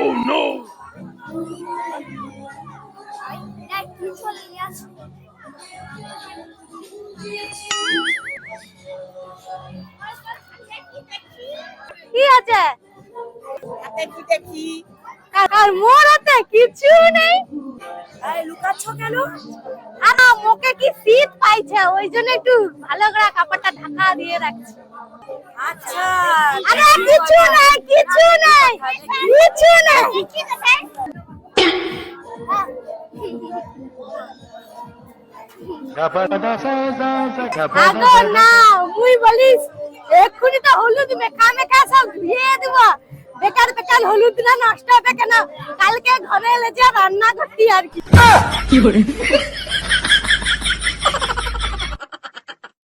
Oh no! কি আছে হাতে কি দেখি? আর মোর হাতে কিছু নেই। এই লুকাচ্ছ কেন? আরে মুখে কি শীত পাইছে ওই জন্য একটু ভালো করে কাপড়টা ঢাকা দিয়ে রাখছি। আচ্ছা, আরে কিছু নেই কিছু নেই কিছু নেই। আগো না মুই বলিস এক্ষুনি তো হলুদ মেখা মেখা সব ধুয়ে দিব। বেকার বেকার হলুদ না নষ্ট হবে কেন? কালকে ঘরে এলে যে রান্না করতি আর কি।